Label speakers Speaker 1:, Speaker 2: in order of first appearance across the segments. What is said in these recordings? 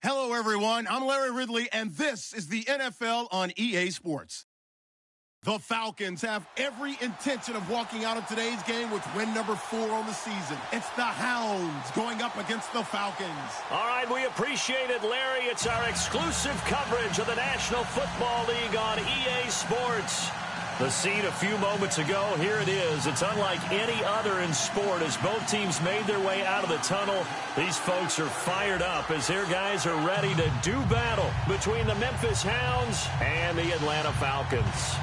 Speaker 1: Hello, everyone. I'm Larry Ridley, and this is the NFL on EA Sports. The Falcons have every intention of walking out of today's game with win number 4 on the season. It's the Hounds going up against the Falcons.
Speaker 2: All right, we appreciate it, Larry. It's our exclusive coverage of the National Football League on EA Sports. The scene a few moments ago, here it is. It's unlike any other in sport as both teams made their way out of the tunnel. These folks are fired up as their guys are ready to do battle between the Memphis Hounds and the Atlanta Falcons.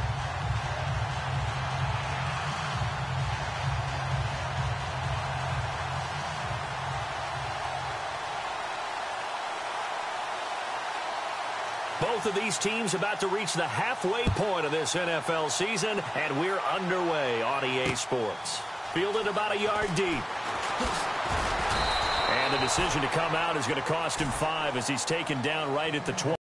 Speaker 2: Both of these teams about to reach the halfway point of this NFL season, and we're underway on EA Sports. Fielded about a yard deep. And the decision to come out is going to cost him 5 as he's taken down right at the 20.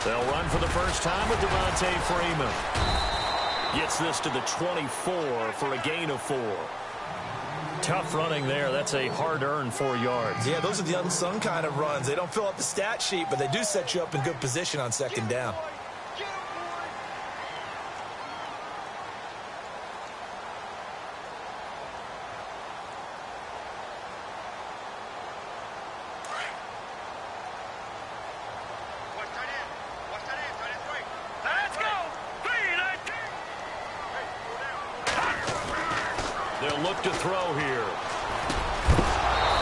Speaker 2: They'll run for the first time with Freeman. Gets this to the 24 for a gain of 4. Tough running there. That's a hard-earned 4 yards.
Speaker 3: Yeah, those are the unsung kind of runs. They don't fill up the stat sheet, but they do set you up in good position on second down.
Speaker 2: They'll look to throw here.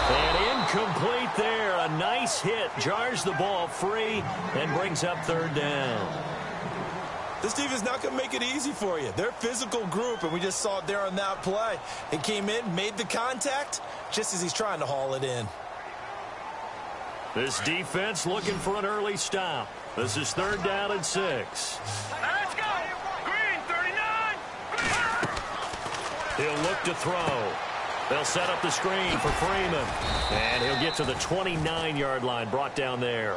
Speaker 2: And incomplete there. A nice hit. Jars the ball free and brings up third down.
Speaker 3: This defense is not going to make it easy for you. They're a physical group, and we just saw it there on that play. It came in, made the contact, just as he's trying to haul it in.
Speaker 2: This defense looking for an early stop. This is third down and 6.
Speaker 4: Let's go! Green, 39!
Speaker 2: He'll look to throw. They'll set up the screen for Freeman. And he'll get to the 29-yard line, brought down there.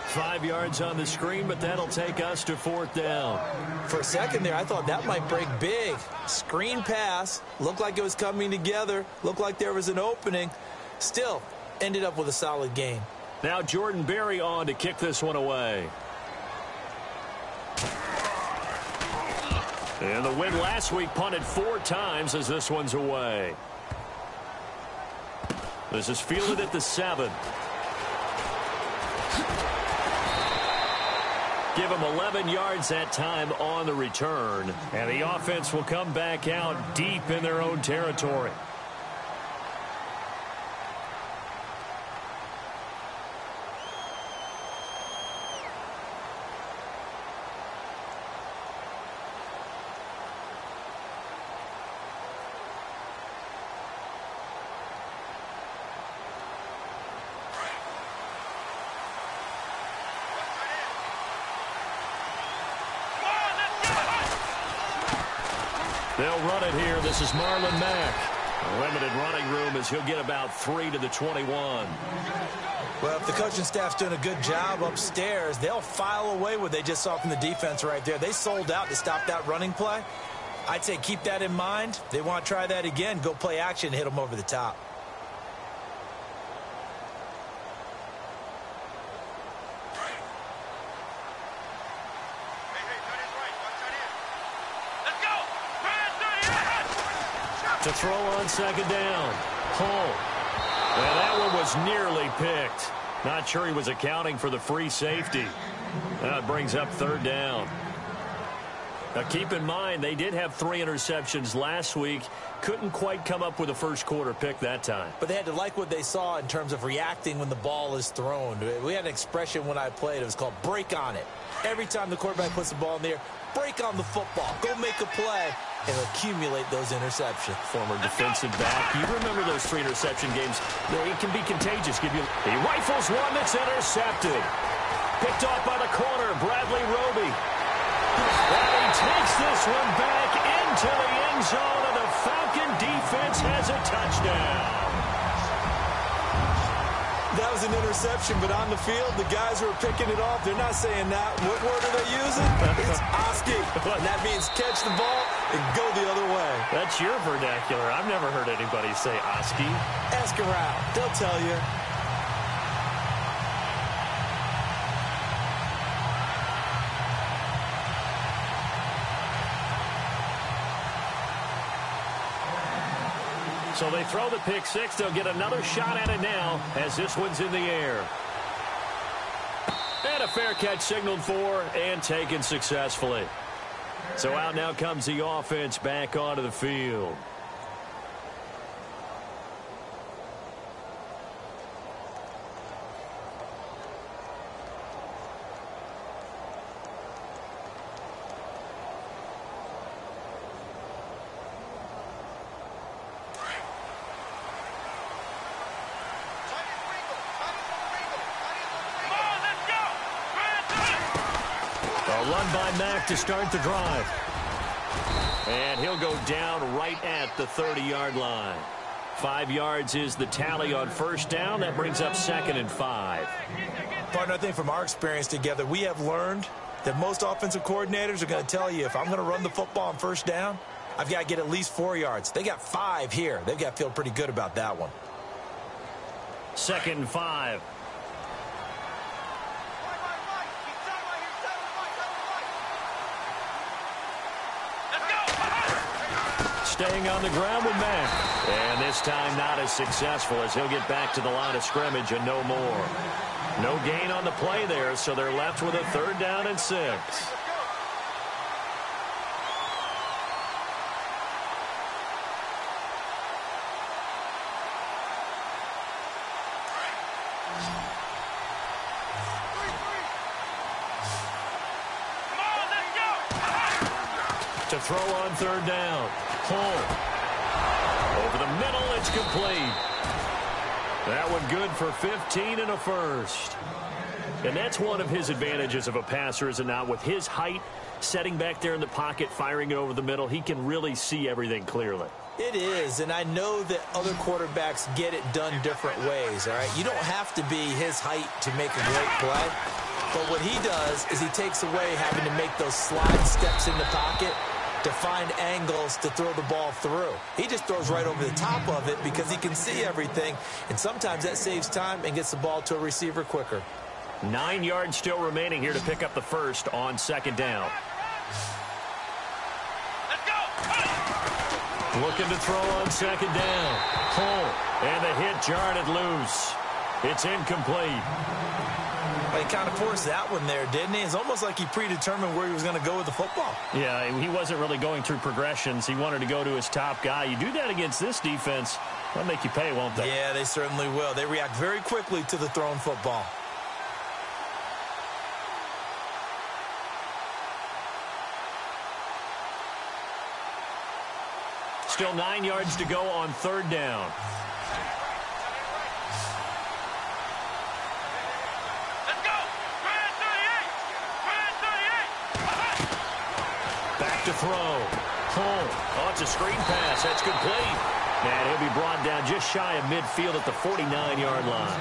Speaker 2: 5 yards on the screen, but that'll take us to fourth down.
Speaker 3: For a second there, I thought that might break big. Screen pass. Looked like it was coming together. Looked like there was an opening. Still, ended up with a solid gain.
Speaker 2: Now Jordan Berry on to kick this one away. And the win last week punted 4 times as this one's away. This is fielded at the 7. Give him 11 yards that time on the return. And the offense will come back out deep in their own territory. They'll run it here. This is Marlon Mack. Limited running room as he'll get about 3 to the 21.
Speaker 3: Well, if the coaching staff's doing a good job upstairs, they'll file away what they just saw from the defense right there. They sold out to stop that running play. I'd say keep that in mind. They want to try that again. Go play action and hit them over the top.
Speaker 2: To throw on second down. Home. Well, that one was nearly picked. Not sure he was accounting for the free safety. That brings up third down. Now keep in mind, they did have 3 interceptions last week. Couldn't quite come up with a first quarter pick that time.
Speaker 3: But they had to like what they saw in terms of reacting when the ball is thrown. We had an expression when I played. It was called break on it. Every time the quarterback puts the ball in the air, break on the football. Go make a play and accumulate those interceptions.
Speaker 2: Former defensive back. You remember those 3 interception games. It can be contagious. He rifles one that's intercepted. Picked off by the corner, Bradley Roby. And he takes this one back into the end zone, and the Falcon defense has a touchdown.
Speaker 3: That was an interception, but on the field, the guys who are picking it off, they're not saying that. What word are they using? It's Oski. And that means catch the ball and go the other way.
Speaker 2: That's your vernacular. I've never heard anybody say Oski.
Speaker 3: Ask around. They'll tell you.
Speaker 2: So they throw the pick 6. They'll get another shot at it now as this one's in the air. And a fair catch signaled for and taken successfully. So out now comes the offense back onto the field. Run by Mack to start the drive. And he'll go down right at the 30-yard line. 5 yards is the tally on first down. That brings up 2nd and 5.
Speaker 3: Partner, I think from our experience together, we have learned that most offensive coordinators are going to tell you, if I'm going to run the football on first down, I've got to get at least 4 yards. They got 5 here. They've got to feel pretty good about that one.
Speaker 2: 2nd and 5. Staying on the ground with Mack. And this time not as successful as he'll get back to the line of scrimmage and no more. No gain on the play there, so they're left with a 3rd down and 6. To throw on 3rd down. Hull. Over the middle, it's complete. That one good for 15 and a first. And that's one of his advantages of a passer, is it not? With his height, setting back there in the pocket, firing it over the middle, he can really see everything clearly.
Speaker 3: It is, and I know that other quarterbacks get it done different ways, all right? You don't have to be his height to make a great play. But what he does is he takes away having to make those slide steps in the pocket to find angles to throw the ball through. He just throws right over the top of it because he can see everything, and sometimes that saves time and gets the ball to a receiver quicker.
Speaker 2: 9 yards still remaining here to pick up the first on 2nd down.
Speaker 4: Let's go!
Speaker 2: Looking to throw on 2nd down. Hull, and the hit jarred it loose. It's incomplete.
Speaker 3: He kind of forced that one there, didn't he? It's almost like he predetermined where he was going to go with the football.
Speaker 2: Yeah, he wasn't really going through progressions. He wanted to go to his top guy. You do that against this defense, they'll make you pay, won't they?
Speaker 3: Yeah, they certainly will. They react very quickly to the thrown football.
Speaker 2: Still 9 yards to go on 3rd down. To throw. Home. Oh, it's a screen pass. That's complete. And he'll be brought down just shy of midfield at the 49-yard line.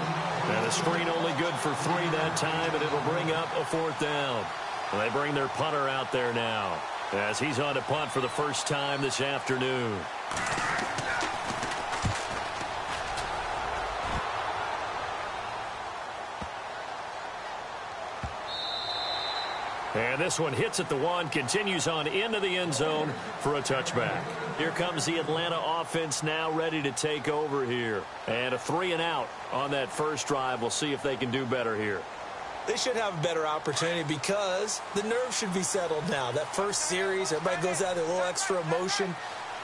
Speaker 2: And the screen only good for 3 that time, and it'll bring up a 4th down. And they bring their punter out there now as he's on to punt for the first time this afternoon. And this one hits at the 1, continues on into the end zone for a touchback. Here comes the Atlanta offense now ready to take over here. And a 3 and out on that first drive. We'll see if they can do better here.
Speaker 3: They should have a better opportunity because the nerves should be settled now. That first series, everybody goes out with a little extra emotion.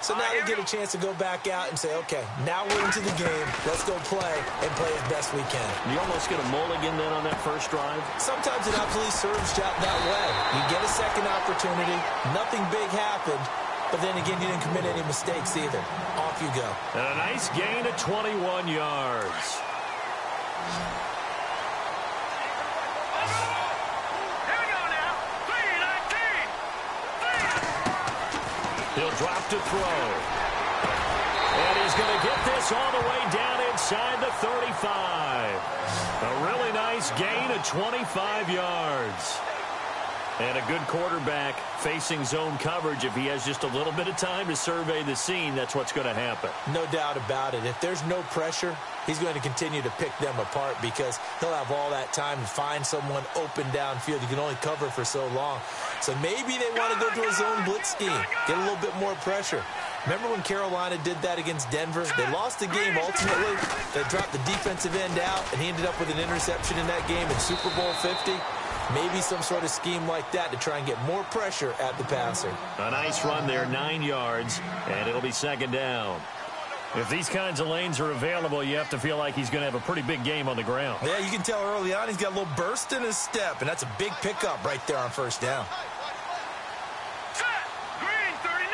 Speaker 3: So now they get a chance to go back out and say, okay, now we're into the game. Let's go play and play as best we can.
Speaker 2: You almost get a mulligan then on that first drive?
Speaker 3: Sometimes it absolutely serves you out that way. You get a second opportunity. Nothing big happened. But then again, you didn't commit any mistakes either. Off you go.
Speaker 2: And a nice gain of 21 yards. He'll drop to throw. And he's going to get this all the way down inside the 35. A really nice gain of 25 yards. And a good quarterback facing zone coverage. If he has just a little bit of time to survey the scene, that's what's going to happen.
Speaker 3: No doubt about it. If there's no pressure, he's going to continue to pick them apart because he'll have all that time to find someone open downfield. You can only cover for so long. So maybe they want to go to a zone blitz scheme, get a little bit more pressure. Remember when Carolina did that against Denver? They lost the game ultimately. They dropped the defensive end out, and he ended up with an interception in that game in Super Bowl 50. Maybe some sort of scheme like that to try and get more pressure at the passer.
Speaker 2: A nice run there, 9 yards, and it'll be second down. If these kinds of lanes are available, you have to feel like he's going to have a pretty big game on the ground.
Speaker 3: Yeah, you can tell early on he's got a little burst in his step, and that's a big pickup right there on first down.
Speaker 4: Green 39.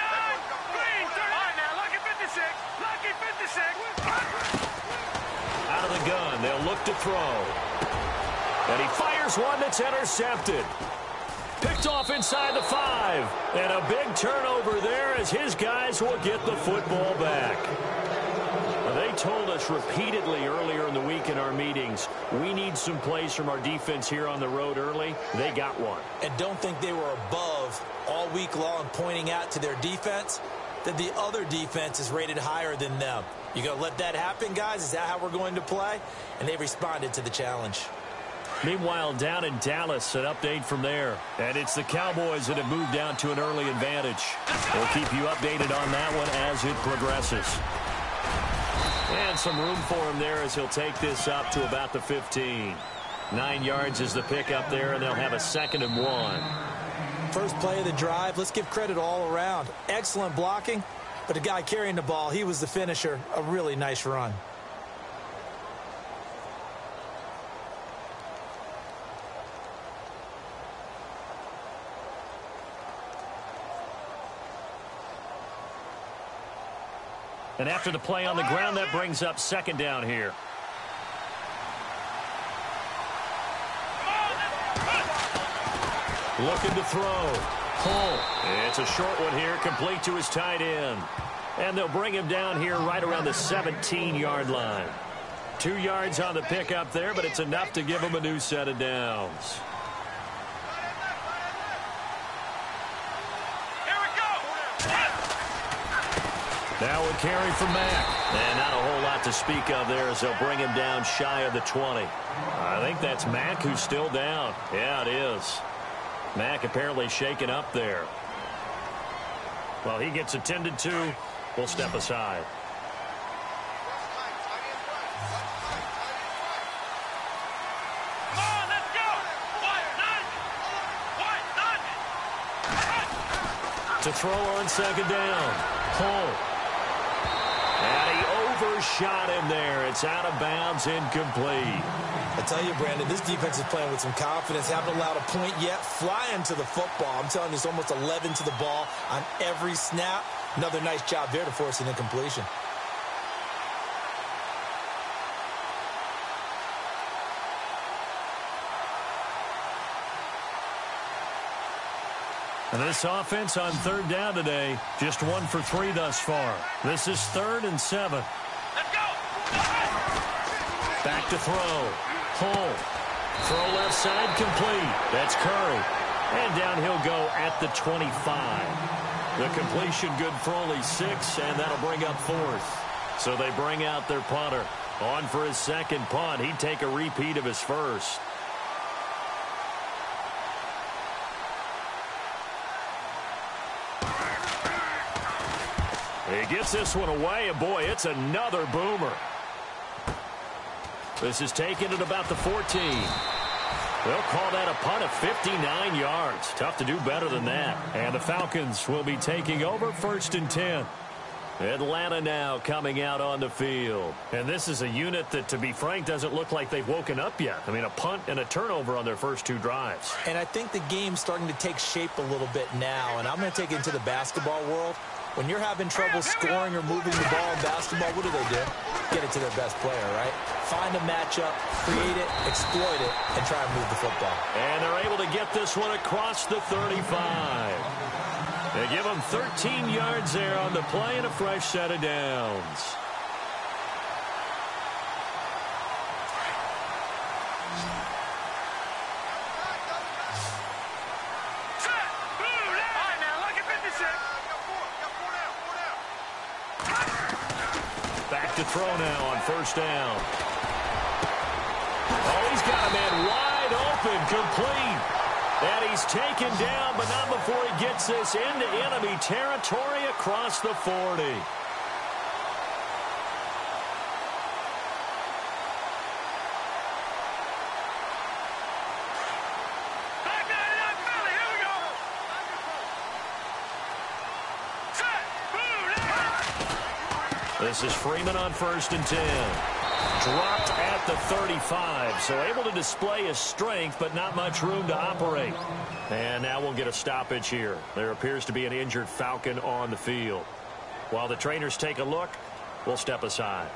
Speaker 4: Green 39. All right, now, lucky 56. Lucky 56.
Speaker 2: Out of the gun, they'll look to throw. And he fires one that's intercepted. Picked off inside the 5. And a big turnover there as his guys will get the football back. They told us repeatedly earlier in the week in our meetings, we need some plays from our defense here on the road early. They got one.
Speaker 3: And don't think they were above all week long pointing out to their defense that the other defense is rated higher than them. You going to let that happen, guys? Is that how we're going to play? And they responded to the challenge.
Speaker 2: Meanwhile, down in Dallas, an update from there. And it's the Cowboys that have moved down to an early advantage. We'll keep you updated on that one as it progresses. And some room for him there as he'll take this up to about the 15. 9 yards is the pickup there, and they'll have a 2nd and 1.
Speaker 3: First play of the drive, let's give credit all around. Excellent blocking, but the guy carrying the ball, he was the finisher. A really nice run.
Speaker 2: And after the play on the ground, that brings up 2nd down here. Looking to throw. Hull. It's a short one here, complete to his tight end. And they'll bring him down here right around the 17-yard line. 2 yards on the pickup there, but it's enough to give him a new set of downs. Now a carry for Mack. And not a whole lot to speak of there as they'll bring him down shy of the 20. I think that's Mack who's still down. Yeah, it is. Mack apparently shaken up there. Well, he gets attended to. We'll step aside.
Speaker 4: Come on, let's go.
Speaker 2: To throw on 2nd down. Hull. And he overshot him there. It's out of bounds, incomplete.
Speaker 3: I tell you, Brandon, this defense is playing with some confidence. Haven't allowed a point yet. Flying to the football. I'm telling you, it's almost 11 to the ball on every snap. Another nice job there to force an incompletion.
Speaker 2: And this offense on 3rd down today, just 1 for 3 thus far. This is 3rd and 7.
Speaker 4: Let's go.
Speaker 2: Back to throw. Hull. Throw left side complete. That's Curry. And down he'll go at the 25. The completion good for only 6, and that'll bring up 4th. So they bring out their punter. On for his 2nd punt. He'd take a repeat of his 1st. He gets this one away, and boy, it's another boomer. This is taken at about the 14. They'll call that a punt of 59 yards. Tough to do better than that. And the Falcons will be taking over 1st and 10. Atlanta now coming out on the field. And this is a unit that, to be frank, doesn't look like they've woken up yet. I mean, a punt and a turnover on their first 2 drives.
Speaker 3: And I think the game's starting to take shape a little bit now. And I'm going to take it into the basketball world. When you're having trouble scoring or moving the ball in basketball, what do? Get it to their best player, right? Find a matchup, create it, exploit it, and try and move the football.
Speaker 2: And they're able to get this one across the 35. They give them 13 yards there on the play and a fresh set of downs. Back to throw now on 1st down. Oh, he's got a man wide open, complete. And he's taken down, but not before he gets this into enemy territory across the 40. This is Freeman on 1st and 10. Dropped at the 35, so able to display his strength, but not much room to operate. And now we'll get a stoppage here. There appears to be an injured Falcon on the field. While the trainers take a look, we'll step aside.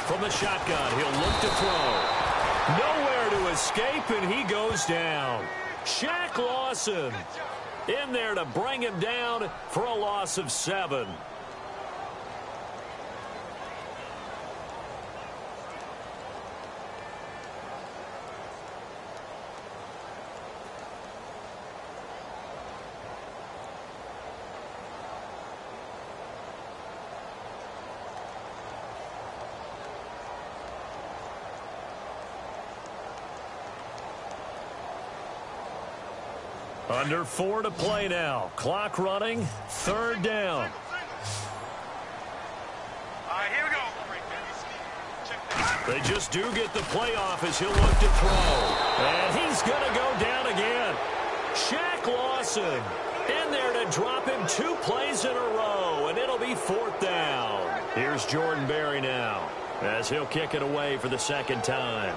Speaker 2: From the shotgun, he'll look to throw. Nowhere to escape, and he goes down. Shaq Lawson in there to bring him down for a loss of 7. Under 4 to play now. Clock running. 3rd down.
Speaker 4: All right, here we go.
Speaker 2: They just do get the playoff as he'll look to throw. And he's going to go down again. Shaq Lawson in there to drop him 2 plays in a row, and it'll be 4th down. Here's Jordan Berry now as he'll kick it away for the 2nd time.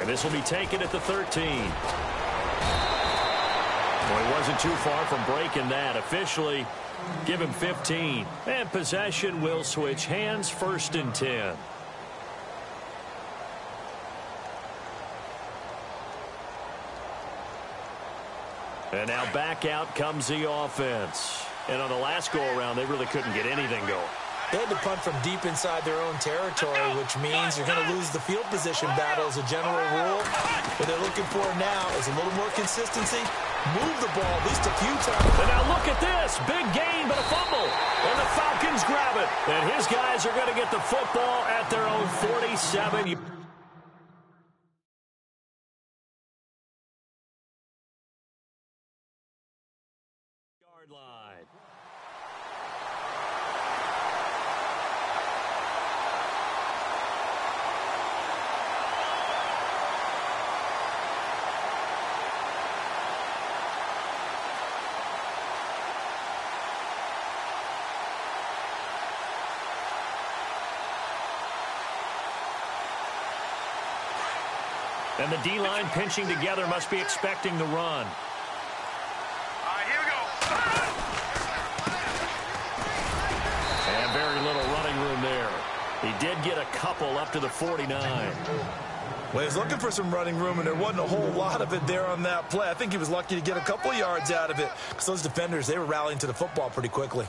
Speaker 2: This will be taken at the 13. Well, he wasn't too far from breaking that. Officially, give him 15. And possession will switch hands. 1st and 10. And now back out comes the offense. And on the last go-around, they really couldn't get anything going.
Speaker 3: They had to punt from deep inside their own territory, which means you're going to lose the field position battle as a general rule. What they're looking for now is a little more consistency. Move the ball at least a few times.
Speaker 2: And now look at this. Big gain, but a fumble. And the Falcons grab it. And his guys are going to get the football at their own 47. And the D-line pinching together must be expecting the run.
Speaker 4: All right, here we go.
Speaker 2: And very little running room there. He did get a couple up to the 49.
Speaker 3: Well, he was looking for some running room, and there wasn't a whole lot of it there on that play. I think he was lucky to get a couple yards out of it because those defenders, they were rallying to the football pretty quickly.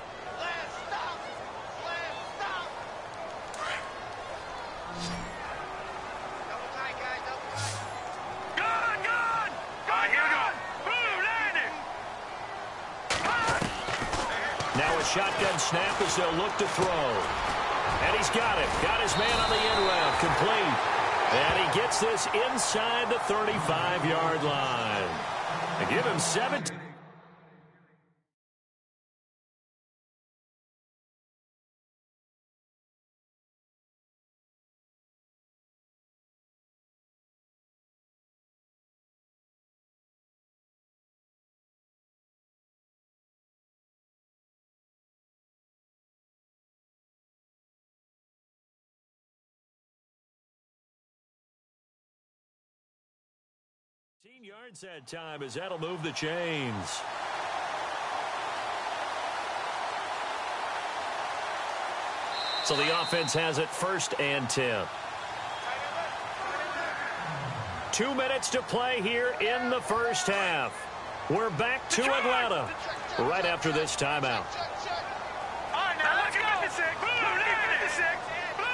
Speaker 2: Now a shotgun snap as they'll look to throw. And he's got it. Got his man on the end route. Complete. And he gets this inside the 35-yard line. They give him 17. Yards that time as that'll move the chains. So the offense has it 1st and 10. 2 minutes to play here in the first half. We're back to Atlanta right after this timeout.
Speaker 4: All right, now let's go. 56. Blue 56. Blue 90.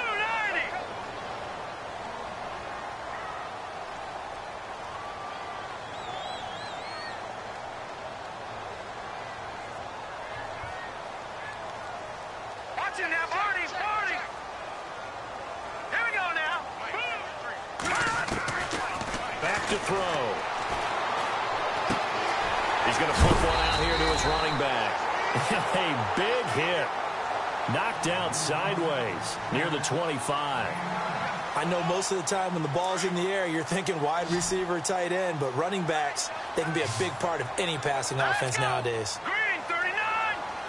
Speaker 4: Watch it now, Barney. Here we go now.
Speaker 2: Back to throw. He's going to flip one out here to his running back. A big hit. Knocked down sideways near the 25.
Speaker 3: I know most of the time when the ball's in the air, you're thinking wide receiver, tight end, but running backs, they can be a big part of any passing offense nowadays.
Speaker 4: Green 39.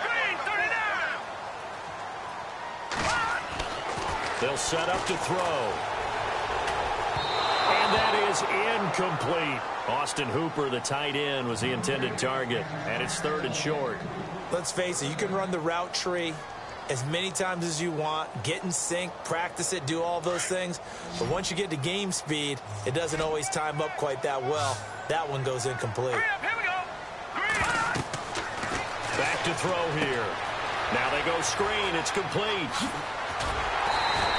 Speaker 4: Green 39.
Speaker 2: They'll set up to throw. And that is incomplete. Austin Hooper, the tight end, was the intended target. And it's 3rd and short.
Speaker 3: Let's face it, you can run the route tree as many times as you want, get in sync, practice it, do all those things. But once you get to game speed, it doesn't always time up quite that well. That one goes incomplete.
Speaker 4: Here we go. Green.
Speaker 2: Back to throw here. Now they go screen. It's complete.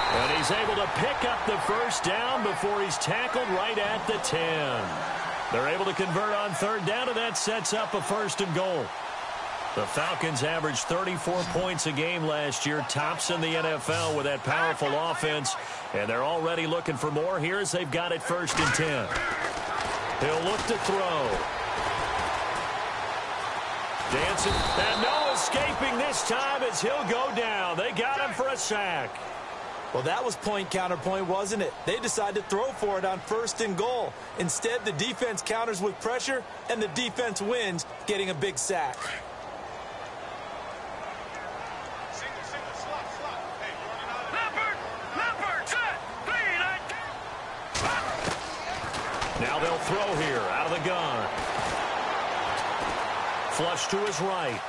Speaker 2: And he's able to pick up the first down before he's tackled right at the 10. They're able to convert on 3rd down, and that sets up a 1st and goal. The Falcons averaged 34 points a game last year, tops in the NFL with that powerful offense, and they're already looking for more here as they've got it 1st and 10. He'll look to throw. Dancing, and no escaping this time as he'll go down. They got him for a sack.
Speaker 3: Well, that was point counterpoint, wasn't it? They decided to throw for it on 1st and goal. Instead, the defense counters with pressure, and the defense wins, getting a big sack.
Speaker 2: Now they'll throw here out of the gun. Flush to his right.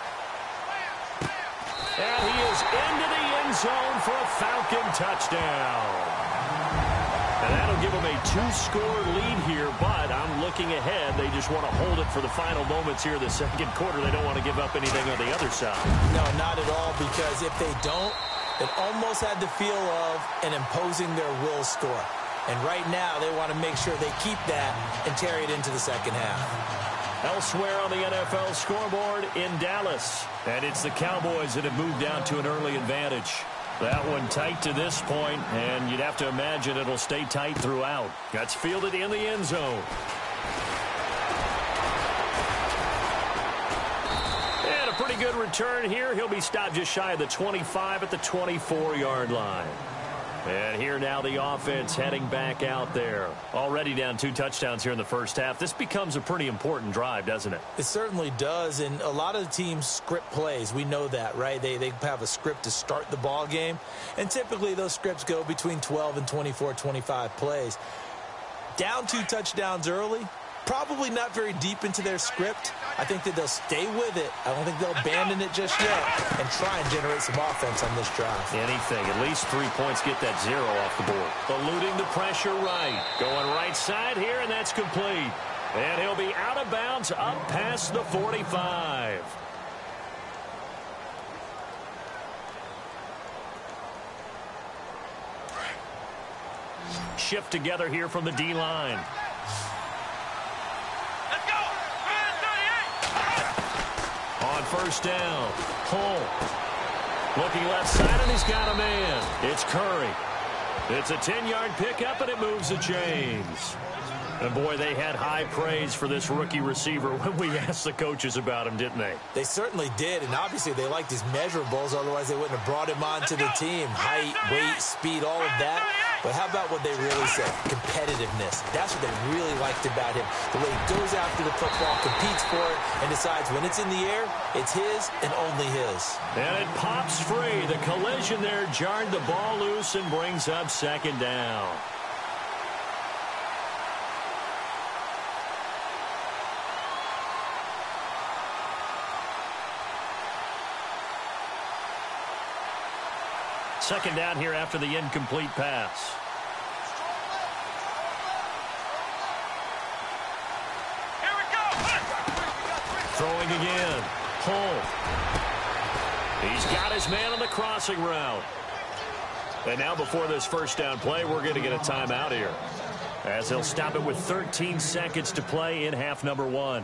Speaker 2: And he is into the end zone for a Falcon touchdown. And that'll give them a 2-score lead here, but I'm looking ahead. They just want to hold it for the final moments here in the 2nd quarter. They don't want to give up anything on the other side.
Speaker 3: No, not at all, because if they don't, it almost had the feel of an imposing their will score. And right now, they want to make sure they keep that and carry it into the 2nd half.
Speaker 2: Elsewhere on the NFL scoreboard in Dallas. And it's the Cowboys that have moved down to an early advantage. That one tight to this point, and you'd have to imagine it'll stay tight throughout. That's fielded in the end zone. And a pretty good return here. He'll be stopped just shy of the 25 at the 24-yard line. And here now the offense heading back out there. Already down 2 touchdowns here in the first half. This becomes a pretty important drive, doesn't it?
Speaker 3: It certainly does, and a lot of the teams script plays. We know that, right? They have a script to start the ball game, and typically those scripts go between 12 and 24, 25 plays. Down 2 touchdowns early, probably not very deep into their script. I think that they'll stay with it. I don't think they'll abandon it just yet and try and generate some offense on this drive.
Speaker 2: Anything. At least 3 points, get that 0 off the board. Eluding the pressure right. Going right side here, and that's complete. And he'll be out of bounds up past the 45. Shift together here from the D-line. On on first down. Hull looking left side, and he's got a man. It's Curry. It's a 10-yard pickup, and it moves the chains. And, boy, they had high praise for this rookie receiver when we asked the coaches about him, didn't they?
Speaker 3: They certainly did, and obviously they liked his measurables. Otherwise, they wouldn't have brought him onto the team. Height, weight, speed, all of that. But how about what they really said? Competitiveness. That's what they really liked about him. The way he goes after the football, competes for it, and decides when it's in the air, it's his and only his.
Speaker 2: And it pops free. The collision there jarred the ball loose and brings up second down. Second down here after the incomplete pass.
Speaker 4: Here we go.
Speaker 2: Throwing again. Hull. He's got his man on the crossing route. And now before this first down play, we're going to get a timeout here, as they'll stop it with 13 seconds to play in half number 1.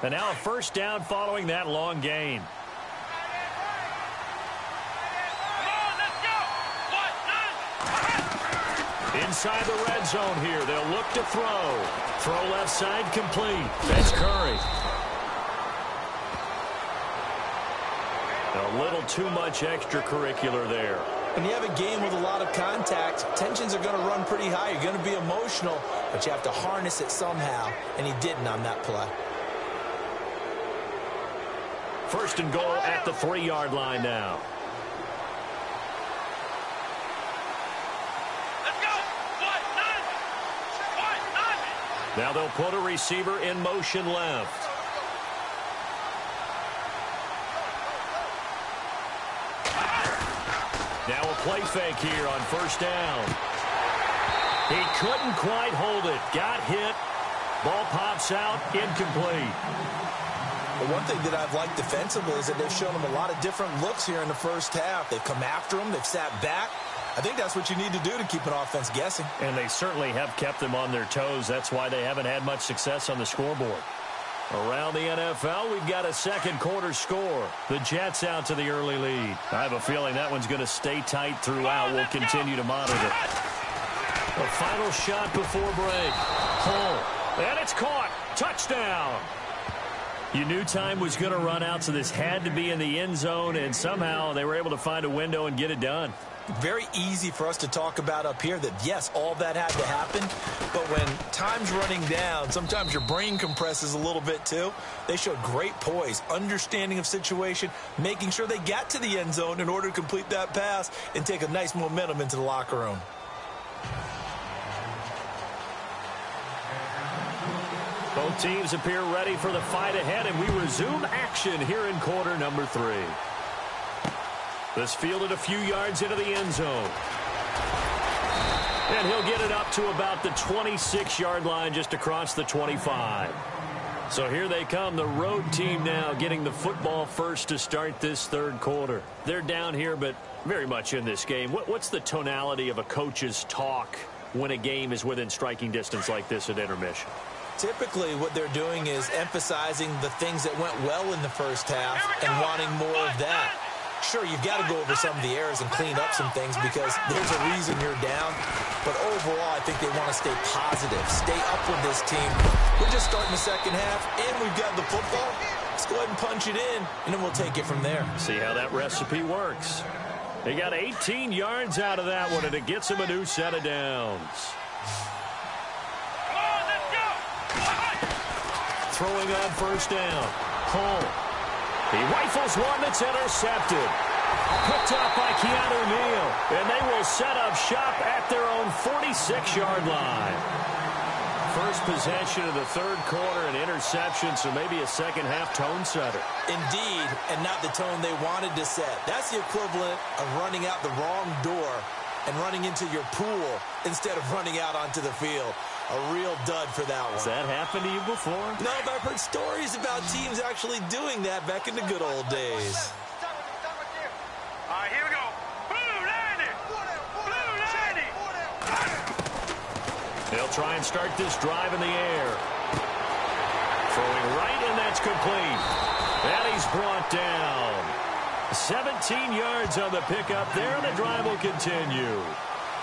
Speaker 2: And now a first down following that long gain. Inside the red zone here. They'll look to throw. Throw left side complete. That's Curry. A little too much extracurricular there.
Speaker 3: When you have a game with a lot of contact, tensions are going to run pretty high. You're going to be emotional, but you have to harness it somehow, and he didn't on that play.
Speaker 2: First and goal at the 3-yard line now.
Speaker 4: Let's go.
Speaker 2: Now they'll put a receiver in motion left. Now a play fake here on first down. He couldn't quite hold it. Got hit. Ball pops out. Incomplete.
Speaker 3: But one thing that I've liked defensively is that they've shown him a lot of different looks here in the first half. They've come after him. They've sat back. I think that's what you need to do to keep an offense guessing.
Speaker 2: And they certainly have kept them on their toes. That's why they haven't had much success on the scoreboard. Around the NFL, we've got a second quarter score. The Jets out to the early lead. I have a feeling that one's going to stay tight throughout. We'll continue to monitor. A final shot before break. Hull. And it's caught. Touchdown. You knew time was going to run out, so this had to be in the end zone, and somehow they were able to find a window and get it done.
Speaker 3: Very easy for us to talk about up here that, yes, all that had to happen, but when time's running down, sometimes your brain compresses a little bit too. They showed great poise, understanding of situation, making sure they got to the end zone in order to complete that pass and take a nice momentum into the locker room.
Speaker 2: Both teams appear ready for the fight ahead, and we resume action here in quarter number 3. This fielded a few yards into the end zone. And he'll get it up to about the 26-yard line, just across the 25. So here they come, the road team now getting the football first to start this third quarter. They're down here, but very much in this game. What's the tonality of a coach's talk when a game is within striking distance like this at intermission?
Speaker 3: Typically, what they're doing is emphasizing the things that went well in the first half and wanting more of that. Sure, you've got to go over some of the errors and clean up some things because there's a reason you're down. But overall, I think they want to stay positive, stay up with this team. We're just starting the second half, and we've got the football. Let's go ahead and punch it in, and then we'll take it from there.
Speaker 2: See how that recipe works. They got 18 yards out of that one, and it gets them a new set of downs. Throwing on first down. Hull. He rifles one that's intercepted. Picked up by Keanu Neal. And they will set up shop at their own 46-yard line. First possession of the third quarter, an interception, so maybe a second-half tone setter.
Speaker 3: Indeed, and not the tone they wanted to set. That's the equivalent of running out the wrong door and running into your pool instead of running out onto the field. A real dud for that one.
Speaker 2: Has that happened to you before?
Speaker 3: No, but I've heard stories about teams actually doing that back in the good old days.
Speaker 4: All right, here we go. Blue landing. Blue
Speaker 2: They'll try and start this drive in the air. Throwing right, and that's complete. And he's brought down. 17 yards on the pickup there, and the drive will continue.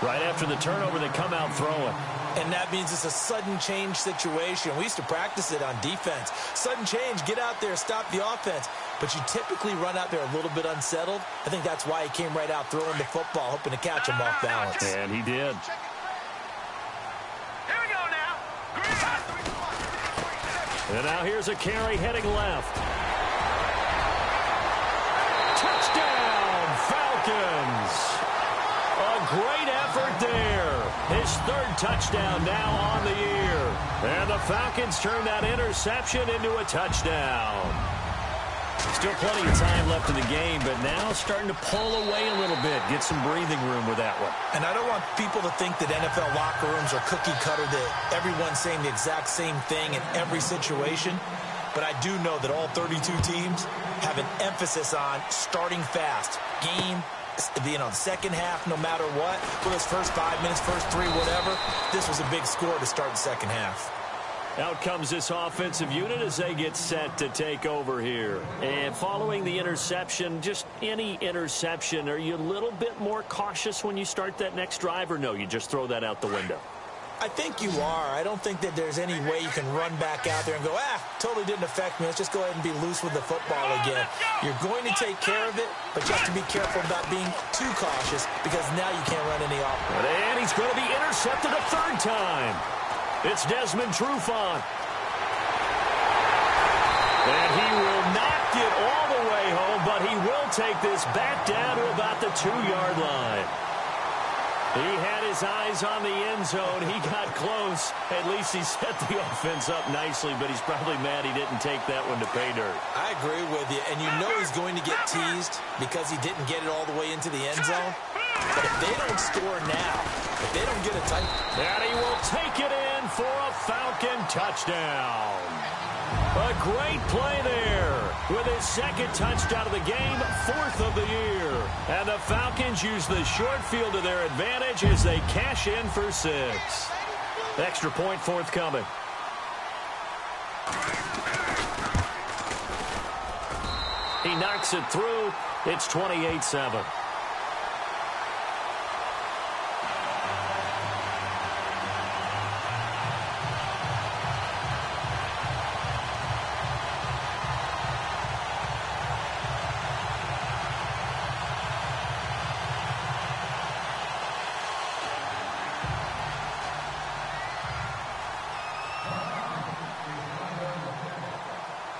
Speaker 2: Right after the turnover, they come out throwing.
Speaker 3: And that means it's a sudden change situation. We used to practice it on defense. Sudden change, get out there, stop the offense. But you typically run out there a little bit unsettled. I think that's why he came right out throwing the football, hoping to catch him off balance.
Speaker 2: And he did.
Speaker 4: Here we go now.
Speaker 2: And now here's a carry heading left. Touchdown, Falcons. A great effort there. His third touchdown now on the year. And the Falcons turn that interception into a touchdown. Still plenty of time left in the game, but now starting to pull away a little bit. Get some breathing room with that one.
Speaker 3: And I don't want people to think that NFL locker rooms are cookie cutter, that everyone's saying the exact same thing in every situation. But I do know that all 32 teams have an emphasis on starting fast. Game being on second half no matter what. For those first 5 minutes, first three, whatever, this was a big score to start the second half.
Speaker 2: Out comes this offensive unit as they get set to take over here. And following the interception, just any interception, are you a little bit more cautious when you start that next drive, or no, you just throw that out the window?
Speaker 3: I think you are. I don't think that there's any way you can run back out there and go, totally didn't affect me. Let's just go ahead and be loose with the football again. You're going to take care of it, but you have to be careful about being too cautious because now you can't run any offense.
Speaker 2: And he's going to be intercepted a third time. It's Desmond Trufant. And he will not get all the way home, but he will take this back down to about the 2-yard line. He had his eyes on the end zone. He got close. At least he set the offense up nicely, but he's probably mad he didn't take that one to pay dirt.
Speaker 3: I agree with you, and you know he's going to get teased because he didn't get it all the way into the end zone. But if they don't score now, if they don't get a touchdown.
Speaker 2: And he will take it in for a Falcon touchdown. A great play there with his second touchdown of the game, fourth of the year. And the Falcons use the short field to their advantage as they cash in for 6. Extra point forthcoming. He knocks it through. It's 28-7.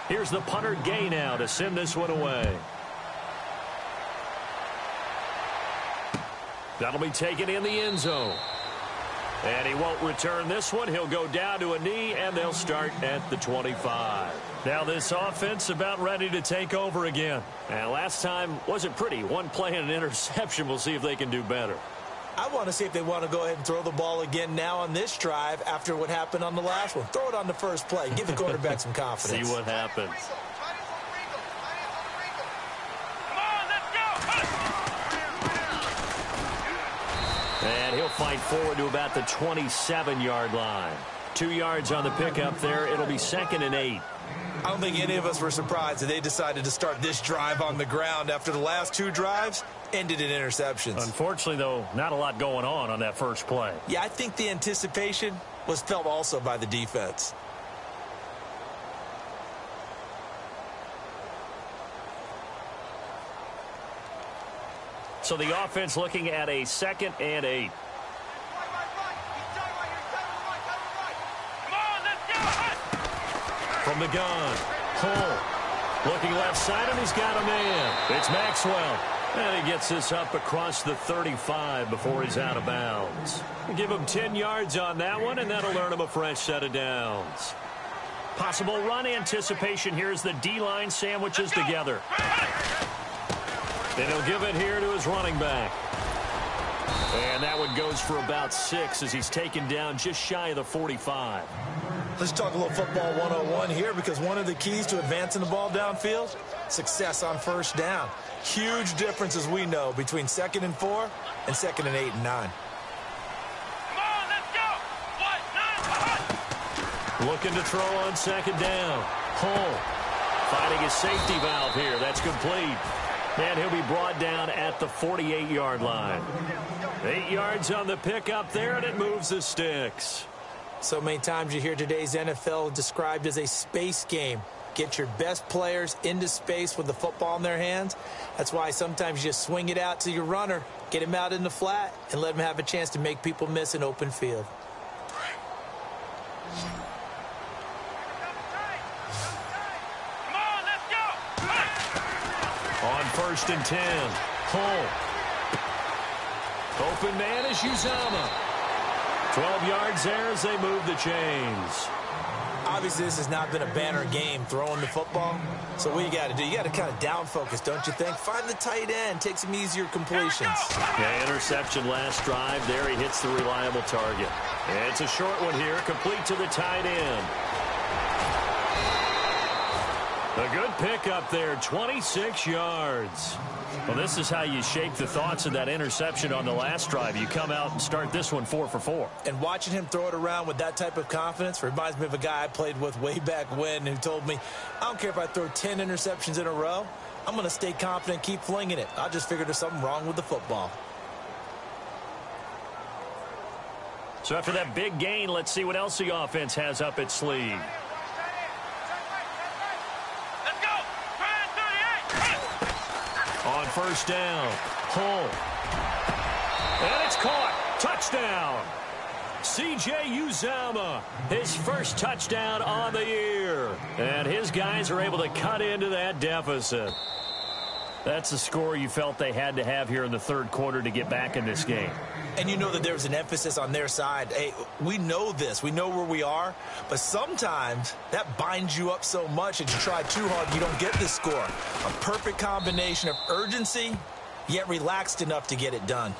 Speaker 2: Here's the punter Gay now to send this one away. That'll be taken in the end zone. And he won't return this one. He'll go down to a knee, and they'll start at the 25. Now this offense about ready to take over again. And last time wasn't pretty. One play and an interception. We'll see if they can do better.
Speaker 3: I want to see if they want to go ahead and throw the ball again now on this drive after what happened on the last one. Throw it on the first play. Give the quarterback some confidence.
Speaker 2: See what happens.
Speaker 4: Come on, let's go.
Speaker 2: And he'll fight forward to about the 27-yard line. 2 yards on the pickup there. It'll be 2nd and 8.
Speaker 3: I don't think any of us were surprised that they decided to start this drive on the ground after the last 2 drives ended in interceptions.
Speaker 2: Unfortunately, though, not a lot going on that first play.
Speaker 3: Yeah, I think the anticipation was felt also by the defense.
Speaker 2: So the offense looking at a 2nd and 8. From the gun, Cole looking left side, and he's got a man. It's Maxwell. And he gets this up across the 35 before he's out of bounds. Give him 10 yards on that one, and that'll earn him a fresh set of downs. Possible run anticipation here as the D-line sandwiches together. And he'll give it here to his running back. And that one goes for about 6 as he's taken down just shy of the 45.
Speaker 3: Let's talk a little football 101 here, because one of the keys to advancing the ball downfield, success on first down. Huge difference, as we know, between 2nd and 4 and 2nd and 8 and 9.
Speaker 4: Come on, let's go. 1, 9.
Speaker 2: Looking to throw on second down. Hull finding his safety valve here. That's complete. And he'll be brought down at the 48-yard line. 8 yards on the pickup there, and it moves the sticks.
Speaker 3: So many times you hear today's NFL described as a space game. Get your best players into space with the football in their hands. That's why sometimes you just swing it out to your runner, get him out in the flat, and let him have a chance to make people miss an open field.
Speaker 2: On 1st and 10, Hull. Open man is Uzama. 12 yards there as they move the chains.
Speaker 3: Obviously, this has not been a banner game throwing the football. So what you got to do, you got to kind of down focus, don't you think? Find the tight end, take some easier completions.
Speaker 2: Yeah, interception last drive. There he hits the reliable target. And it's a short one here, complete to the tight end. A good pickup there, 26 yards. Well, this is how you shape the thoughts of that interception on the last drive. You come out and start this one 4 for 4.
Speaker 3: And watching him throw it around with that type of confidence reminds me of a guy I played with way back when who told me, I don't care if I throw 10 interceptions in a row. I'm going to stay confident, keep flinging it. I just figured there's something wrong with the football.
Speaker 2: So after that big gain, let's see what else the offense has up its sleeve. On 1st down, Hull. And it's caught. Touchdown. C.J. Uzama, his first touchdown on the year. And his guys are able to cut into that deficit. That's the score you felt they had to have here in the third quarter to get back in this game.
Speaker 3: And you know that there was an emphasis on their side. Hey, we know this. We know where we are. But sometimes that binds you up so much that you try too hard, you don't get the score. A perfect combination of urgency, yet relaxed enough to get it done.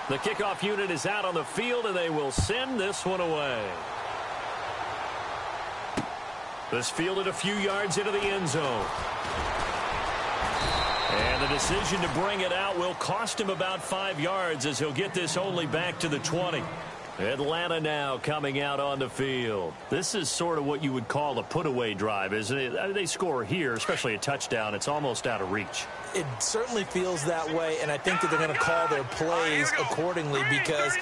Speaker 2: The kickoff unit is out on the field, and they will send this one away. This fielded a few yards into the end zone. And the decision to bring it out will cost him about 5 yards as he'll get this only back to the 20. Atlanta now coming out on the field. This is sort of what you would call a put-away drive, isn't it? I mean, they score here, especially a touchdown. It's almost out of reach.
Speaker 3: It certainly feels that way, and I think that they're going to call their plays accordingly because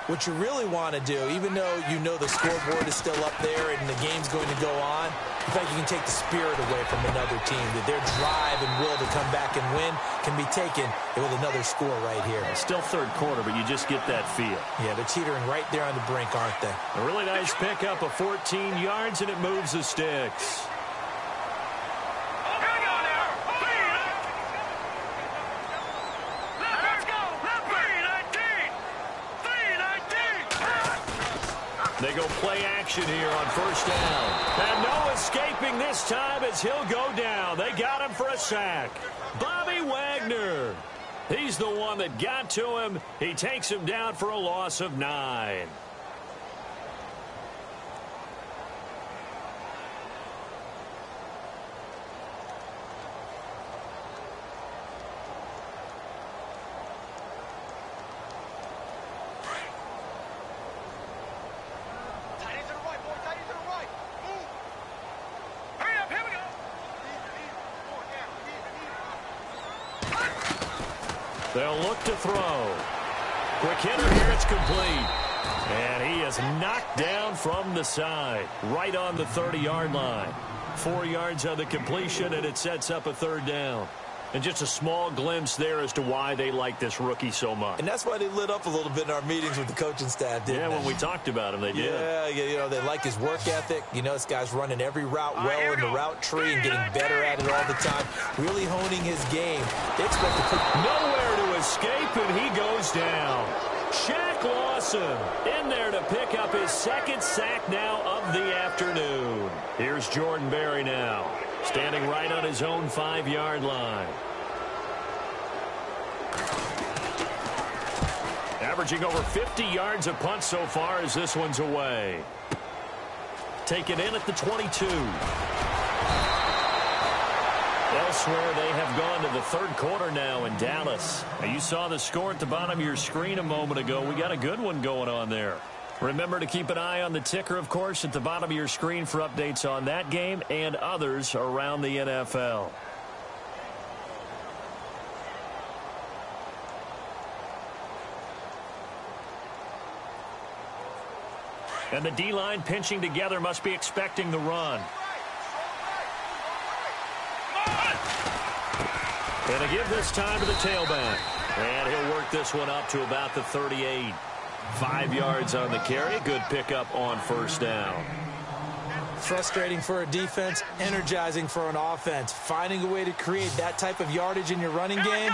Speaker 3: what you really want to do, even though you know the scoreboard is still up there and the game's going to go on, in fact, you can take the spirit away from another team, that their drive and will to come back and win can be taken with another score right here.
Speaker 2: Still third quarter, but you just get that feel.
Speaker 3: Yeah, they're teetering right there on the brink, aren't they?
Speaker 2: A really nice pickup of 14 yards, and it moves the sticks. They go play action here on 1st down. And no escaping this time as he'll go down. They got him for a sack. Bobby Wagner. He's the one that got to him. He takes him down for a loss of 9. They'll look to throw. Quick hitter here, it's complete. And he is knocked down from the side, right on the 30-yard line. 4 yards on the completion, and it sets up a 3rd down. And just a small glimpse there as to why they like this rookie so much.
Speaker 3: And that's why they lit up a little bit in our meetings with the coaching staff, didn't they?
Speaker 2: Yeah, when we talked about him, they did.
Speaker 3: Yeah, you know, they like his work ethic. You know, this guy's running every route well in the route tree and getting better at it all the time, really honing his game. They expect to put
Speaker 2: nowhere to escape, and he goes down. Shaq Lawson in there to pick up his 2nd sack now of the afternoon. Here's Jordan Berry now, standing right on his own 5-yard line. Averaging over 50 yards a punt so far as this one's away. Taken in at the 22. Elsewhere, they have gone to the third quarter now in Dallas. Now, you saw the score at the bottom of your screen a moment ago. We got a good one going on there. Remember to keep an eye on the ticker, of course, at the bottom of your screen for updates on that game and others around the NFL. And the D-line pinching together must be expecting the run. And a give this time to the tailback. And he'll work this one up to about the 38. 5 yards on the carry. Good pickup on first down.
Speaker 3: Frustrating for a defense, energizing for an offense. Finding a way to create that type of yardage in your running game,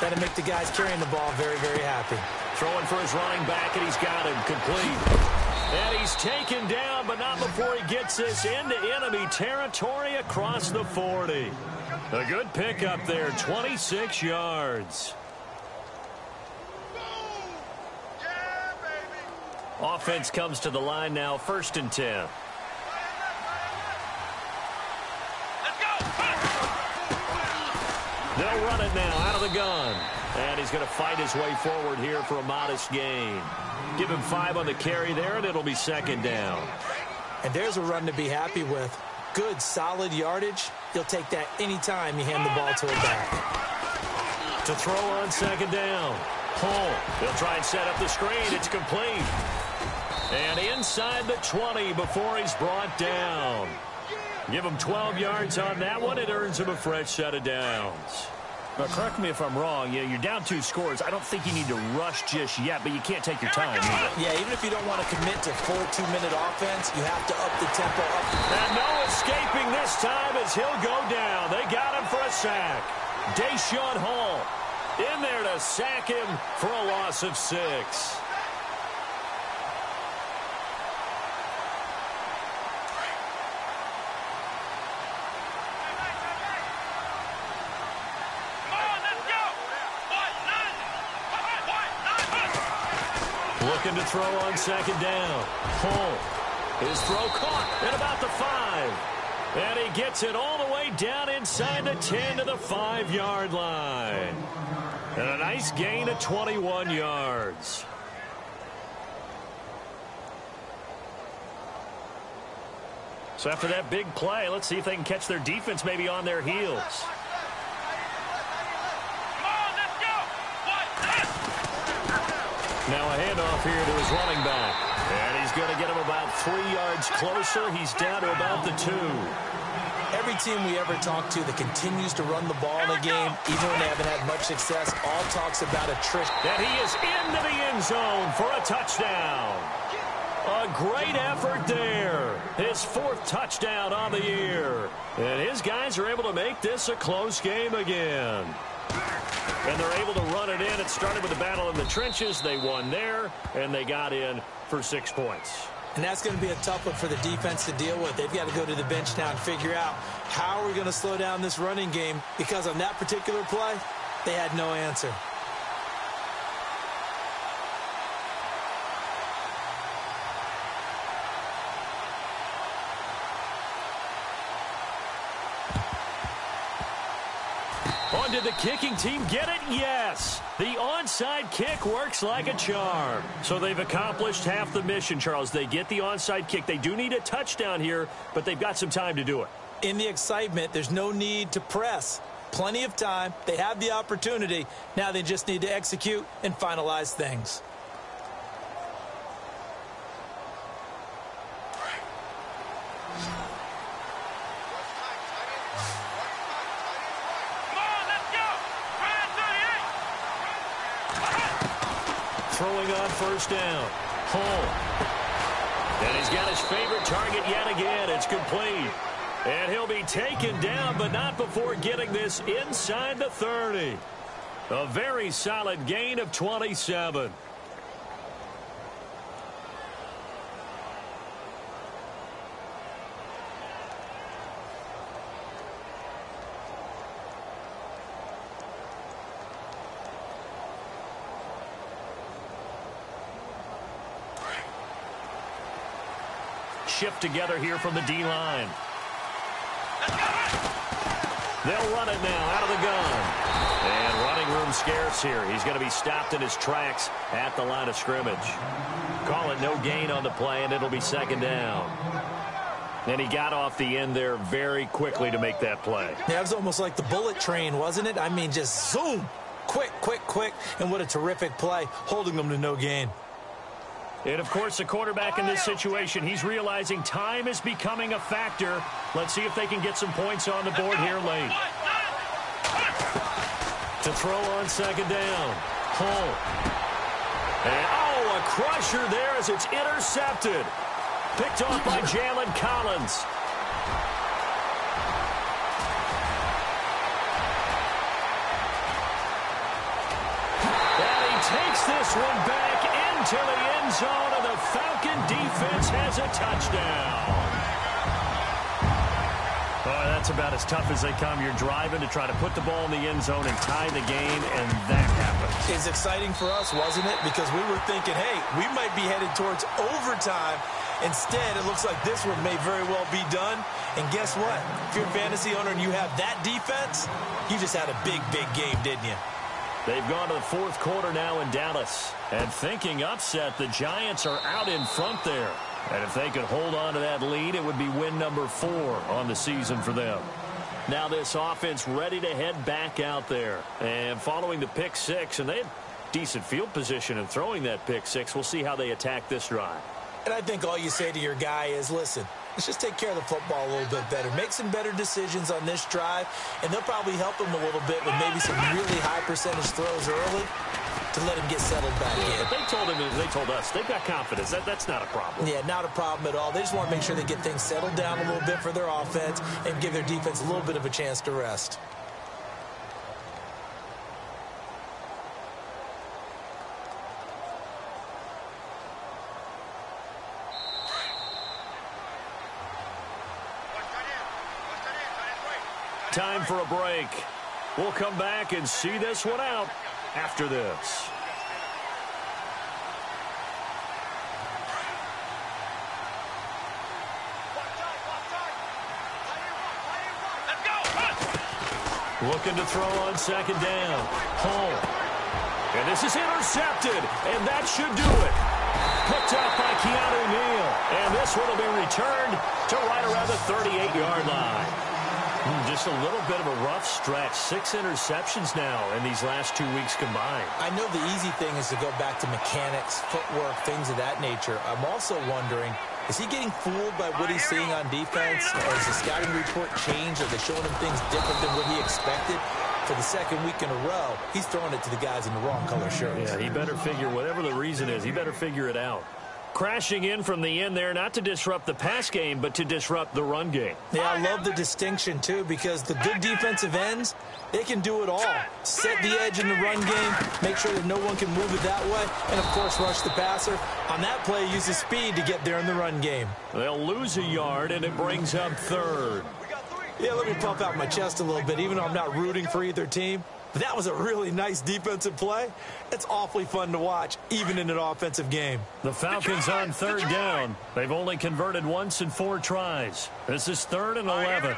Speaker 3: that'll make the guys carrying the ball very, very happy.
Speaker 2: Throwing for his running back, and he's got him complete. And he's taken down, but not before he gets this into enemy territory across the 40. A good pickup there, 26 yards. Offense comes to the line now, 1st and 10. They'll run it now out of the gun. And he's going to fight his way forward here for a modest gain. Give him 5 on the carry there, and it'll be 2nd down.
Speaker 3: And there's a run to be happy with. Good, solid yardage. You'll take that anytime you hand the ball to a back.
Speaker 2: To throw on 2nd down. Home. They'll try and set up the screen. It's complete. And inside the 20 before he's brought down. Give him 12 yards on that one. It earns him a fresh set of downs. Now, correct me if I'm wrong. You're down 2 scores. I don't think you need to rush just yet, but you can't take your time either.
Speaker 3: Yeah, even if you don't want to commit to full 2-minute offense, you have to up the tempo.
Speaker 2: And no escaping this time as he'll go down. They got him for a sack. Deshaun Hall in there to sack him for a loss of 6. Looking to throw on 2nd down. Home. His throw caught at about the 5. And he gets it all the way down inside the 10 to the 5-yard line. And a nice gain of 21 yards. So after that big play, let's see if they can catch their defense maybe on their heels. Now a handoff here to his running back. And he's going to get him about 3 yards closer. He's down to about the 2.
Speaker 3: Every team we ever talk to that continues to run the ball in a game, even when they haven't had much success, all talks about attrition.
Speaker 2: And he is into the end zone for a touchdown. A great effort there. His 4th touchdown on the year. And his guys are able to make this a close game again. And they're able to run it in. It started with a battle in the trenches. They won there, and they got in for 6 points.
Speaker 3: And that's going to be a tough one for the defense to deal with. They've got to go to the bench now and figure out how are we going to slow down this running game, because on that particular play, they had no answer.
Speaker 2: On did the kicking team get it? Yes. The onside kick works like a charm. So they've accomplished half the mission, Charles. They get the onside kick. They do need a touchdown here, but they've got some time to do it.
Speaker 3: In the excitement, there's no need to press. Plenty of time. They have the opportunity. Now they just need to execute and finalize things.
Speaker 2: Throwing on 1st down. Home. And he's got his favorite target yet again. It's complete. And he'll be taken down, but not before getting this inside the 30. A very solid gain of 27. Shift together here from the D-line. They'll run it now out of the gun. And running room scarce here. He's going to be stopped in his tracks at the line of scrimmage. Call it no gain on the play, and it'll be second down. And he got off the end there very quickly to make that play.
Speaker 3: Yeah, it was almost like the bullet train, wasn't it? I mean, just zoom. Quick, quick, quick. And what a terrific play, holding them to no gain.
Speaker 2: And, of course, the quarterback in this situation, he's realizing time is becoming a factor. Let's see if they can get some points on the board here late. To throw on second down. Hull. And, oh, a crusher there as it's intercepted. Picked off by Jalen Collins. And he takes this one back into the end zone, and the Falcon defense has a touchdown. Boy, that's about as tough as they come. You're driving to try to put the ball in the end zone and tie the game, and that happens.
Speaker 3: It's exciting for us, wasn't it? Because we were thinking, hey, we might be headed towards overtime. Instead, it looks like this one may very well be done. And guess what? If you're a fantasy owner and you have that defense, you just had a big, big game, didn't you?
Speaker 2: They've gone to the fourth quarter now in Dallas. And thinking upset, the Giants are out in front there. And if they could hold on to that lead, it would be win number 4 on the season for them. Now this offense ready to head back out there. And following the pick 6, and they had decent field position in throwing that pick 6. We'll see how they attack this drive.
Speaker 3: And I think all you say to your guy is, listen, let's just take care of the football a little bit better. Make some better decisions on this drive, and they'll probably help him a little bit with maybe some really high percentage throws early to let him get settled back in.
Speaker 2: But they told us, they've got confidence. That's not a problem.
Speaker 3: Yeah, not a problem at all. They just want to make sure they get things settled down a little bit for their offense and give their defense a little bit of a chance to rest.
Speaker 2: Time for a break. We'll come back and see this one out after this. Looking to throw on second down. Home. And this is intercepted, and that should do it. Picked up by Keanu Neal. And this one will be returned to right around the 38-yard line. Just a little bit of a rough stretch. 6 interceptions now in these last 2 weeks combined.
Speaker 3: I know the easy thing is to go back to mechanics, footwork, things of that nature. I'm also wondering, is he getting fooled by what he's seeing on defense? Has the scouting report changed? Are they showing him things different than what he expected? For the second week in a row, he's throwing it to the guys in the wrong color shirts.
Speaker 2: Yeah, he better figure, whatever the reason is, he better figure it out. Crashing in from the end there, not to disrupt the pass game, but to disrupt the run game.
Speaker 3: Yeah, I love the distinction, too, because the good defensive ends, they can do it all. Set the edge in the run game, make sure that no one can move it that way, and, of course, rush the passer. On that play, use his speed to get there in the run game.
Speaker 2: They'll lose a yard, and it brings up third.
Speaker 3: Yeah, let me puff out my chest a little bit, even though I'm not rooting for either team. But that was a really nice defensive play. It's awfully fun to watch, even in an offensive game.
Speaker 2: The Falcons on third down. They've only converted once in 4 tries. This is 3rd and 11.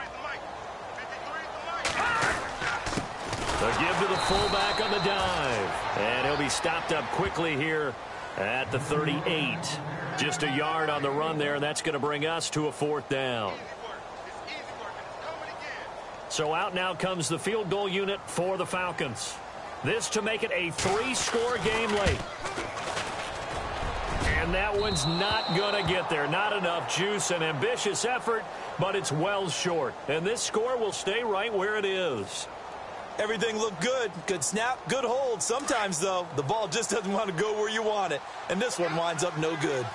Speaker 2: The give to the fullback on the dive. And he'll be stopped up quickly here at the 38. Just a yard on the run there, and that's going to bring us to a 4th down. So out now comes the field goal unit for the Falcons. This to make it a 3-score game late. And that one's not going to get there. Not enough juice, an ambitious effort, but it's well short. And this score will stay right where it is.
Speaker 3: Everything looked good. Good snap, good hold. Sometimes, though, the ball just doesn't want to go where you want it. And this one winds up no good.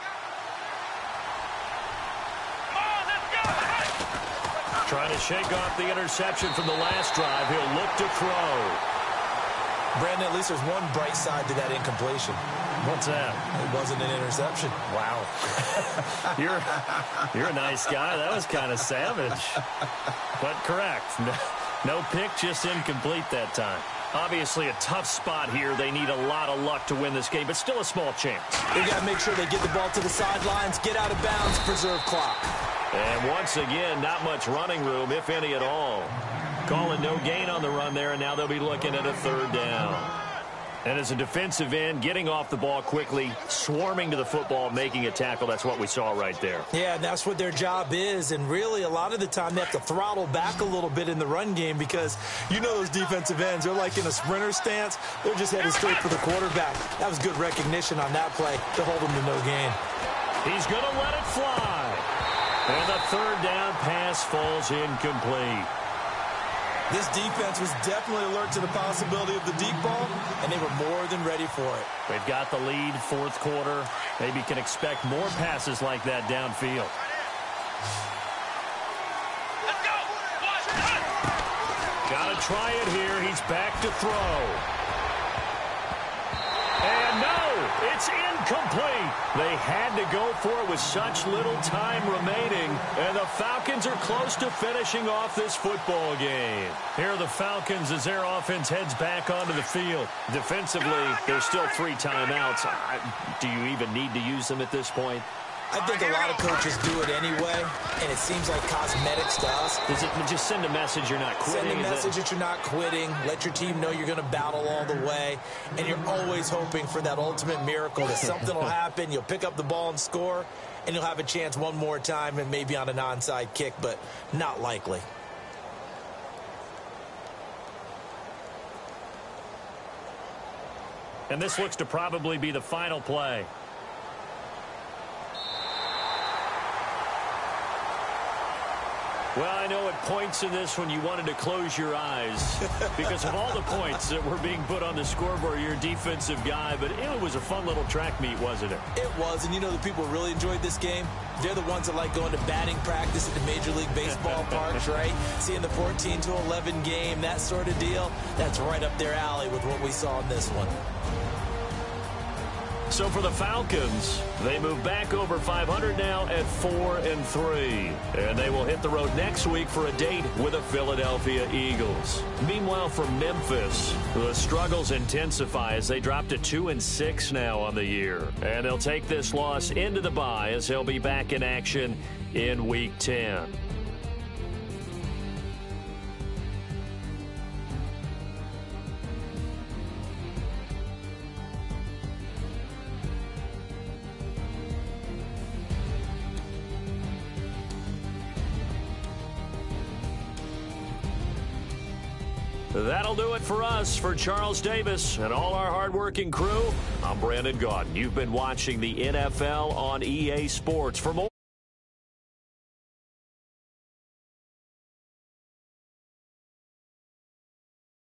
Speaker 2: Trying to shake off the interception from the last drive. He'll look to throw.
Speaker 3: Brandon, at least there's one bright side to that incompletion.
Speaker 2: What's that?
Speaker 3: It wasn't an interception.
Speaker 2: Wow. You're a nice guy. That was kind of savage. But correct. No pick, just incomplete that time. Obviously a tough spot here. They need a lot of luck to win this game, but still a small chance.
Speaker 3: They got to make sure they get the ball to the sidelines, get out of bounds, preserve clock.
Speaker 2: And once again, not much running room, if any at all. Calling no gain on the run there, and now they'll be looking at a third down. And as a defensive end, getting off the ball quickly, swarming to the football, making a tackle, that's what we saw right there.
Speaker 3: Yeah, and that's what their job is. And really, a lot of the time, they have to throttle back a little bit in the run game because you know those defensive ends, they're like in a sprinter stance. They're just headed straight for the quarterback. That was good recognition on that play to hold him to no gain.
Speaker 2: He's going to let it fly. And the third down pass falls incomplete.
Speaker 3: This defense was definitely alert to the possibility of the deep ball, and they were more than ready for it.
Speaker 2: They've got the lead, fourth quarter. Maybe can expect more passes like that downfield.
Speaker 4: Let's go.
Speaker 2: Got to try it here. He's back to throw. And no, it's incomplete. They had to go for it with such little time remaining, and the Falcons are close to finishing off this football game. Here are the Falcons as their offense heads back onto the field. Defensively, there's still 3 timeouts. Do you even need to use them at this point?
Speaker 3: I think a lot of coaches do it anyway, and it seems like cosmetics to us.
Speaker 2: Does it just send a message you're not quitting?
Speaker 3: Send a message that you're not quitting. Let your team know you're going to battle all the way, and you're always hoping for that ultimate miracle that something will happen. You'll pick up the ball and score, and you'll have a chance one more time and maybe on an onside kick, but not likely.
Speaker 2: And this looks to probably be the final play. Well, I know at points in this when you wanted to close your eyes because of all the points that were being put on the scoreboard. You're a defensive guy, but it was a fun little track meet, wasn't it?
Speaker 3: It was, and you know the people who really enjoyed this game? They're the ones that like going to batting practice at the Major League Baseball parks, right? Seeing the 14-11 game, that sort of deal. That's right up their alley with what we saw in this one.
Speaker 2: So for the Falcons, they move back over 500 now at 4-3. And they will hit the road next week for a date with the Philadelphia Eagles. Meanwhile, for Memphis, the struggles intensify as they drop to 2-6 now on the year. And they'll take this loss into the bye as they'll be back in action in Week 10. That'll do it for us. For Charles Davis and all our hardworking crew, I'm Brandon Gaudin. You've been watching the NFL on EA Sports. For more